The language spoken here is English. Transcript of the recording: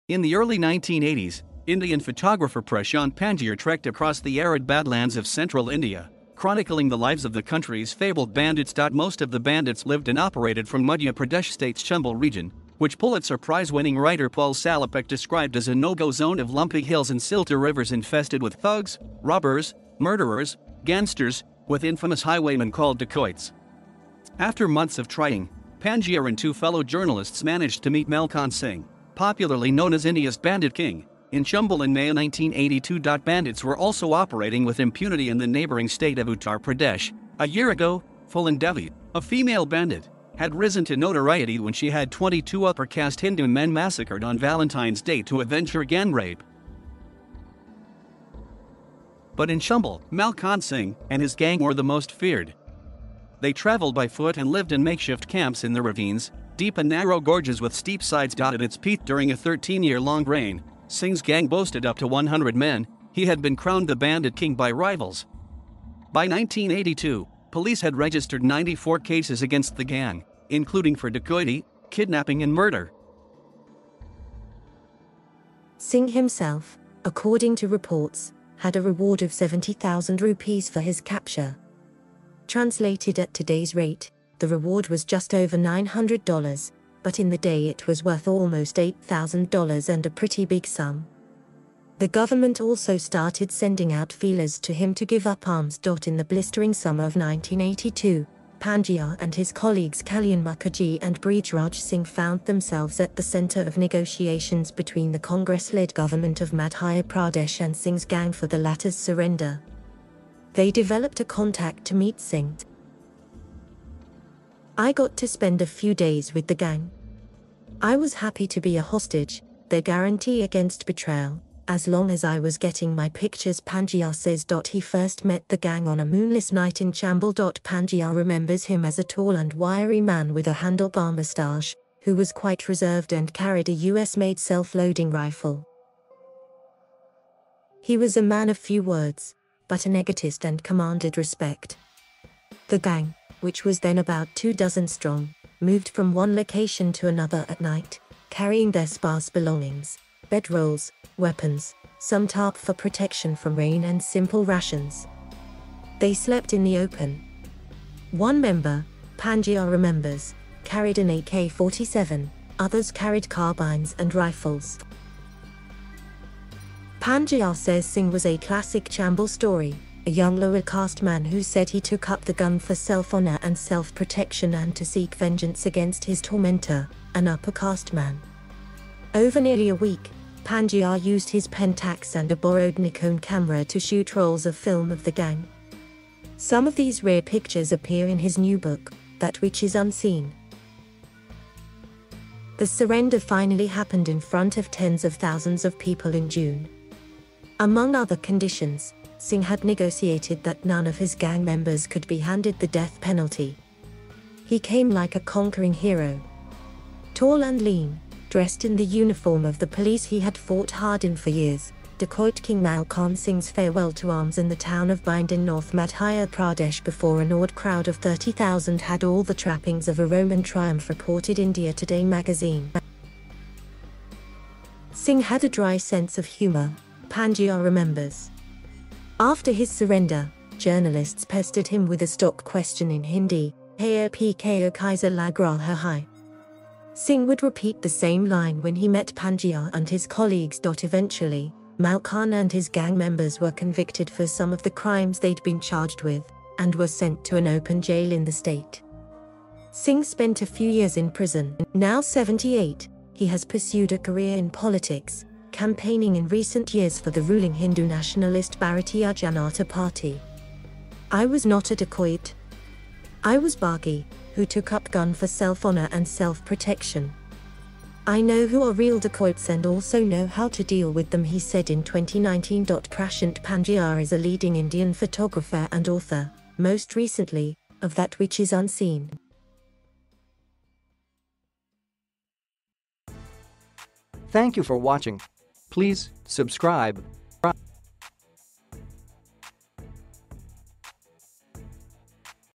In the early 1980s, Indian photographer Prashant Panjiar trekked across the arid badlands of central India, chronicling the lives of the country's fabled bandits. Most of the bandits lived and operated from Madhya Pradesh state's Chambal region, which Pulitzer Prize-winning writer Paul Salopek described as a no-go zone of lumpy hills and silty rivers infested with thugs, robbers, murderers, gangsters, with infamous highwaymen called dacoits. After months of trying, Panjiar and two fellow journalists managed to meet Malkhan Singh, popularly known as India's bandit king, in Chambal in May 1982. Bandits were also operating with impunity in the neighboring state of Uttar Pradesh. A year ago, Fullan Devi, a female bandit, had risen to notoriety when she had 22 upper-caste Hindu men massacred on Valentine's Day to avenge her gang rape. But in Chambal, Malkhan Singh and his gang were the most feared. They traveled by foot and lived in makeshift camps in the ravines, deep and narrow gorges with steep sides. At its peak during a 13-year-long reign, Singh's gang boasted up to 100 men. He had been crowned the bandit king by rivals. By 1982, police had registered 94 cases against the gang, including for dacoity, kidnapping and murder. Singh himself, according to reports, had a reward of 70,000 rupees for his capture. Translated at today's rate, the reward was just over $900, but in the day it was worth almost $8,000 and a pretty big sum. The government also started sending out feelers to him to give up arms. In the blistering summer of 1982, Panjiar and his colleagues Kalyan Mukherjee and Brij Singh found themselves at the center of negotiations between the Congress-led government of Madhya Pradesh and Singh's gang for the latter's surrender. They developed a contact to meet Singh. "I got to spend a few days with the gang. I was happy to be a hostage, their guarantee against betrayal, as long as I was getting my pictures," Panjiar says. He first met the gang on a moonless night in Chambal. Panjiar remembers him as a tall and wiry man with a handlebar moustache, who was quite reserved and carried a US-made self-loading rifle. He was a man of few words, but an egotist and commanded respect. The gang, which was then about 24 strong, moved from one location to another at night, carrying their sparse belongings, bedrolls, weapons, some tarp for protection from rain and simple rations. They slept in the open. One member, Panjiar remembers, carried an AK-47, others carried carbines and rifles. Panjiar says Singh was a classic Chambal story, a young lower-caste man who said he took up the gun for self-honor and self-protection and to seek vengeance against his tormentor, an upper-caste man. Over nearly a week, Panjiar used his Pentax and a borrowed Nikon camera to shoot rolls of film of the gang. Some of these rare pictures appear in his new book, That Which Is Unseen. The surrender finally happened in front of tens of thousands of people in June. Among other conditions, Singh had negotiated that none of his gang members could be handed the death penalty. He came like a conquering hero. Tall and lean, dressed in the uniform of the police he had fought hard in for years, dacoit King Malkhan Singh's farewell to arms in the town of Bind in North Madhya Pradesh before an awed crowd of 30,000 had all the trappings of a Roman triumph, reported India Today magazine. Singh had a dry sense of humor, Panjiar remembers. After his surrender, journalists pestered him with a stock question in Hindi, "Hey PKO Kaiser lag raha hai?" Singh would repeat the same line when he met Panjiar and his colleagues. Eventually, Malkhan and his gang members were convicted for some of the crimes they'd been charged with, and were sent to an open jail in the state. Singh spent a few years in prison. Now 78, he has pursued a career in politics, campaigning in recent years for the ruling Hindu nationalist Bharatiya Janata Party. "I was not a dacoit. I was Baghi, who took up gun for self-honor and self-protection. I know who are real dacoits and also know how to deal with them," he said in 2019. Prashant Panjiar is a leading Indian photographer and author, most recently, of That Which Is Unseen. Thank you for watching. Please subscribe.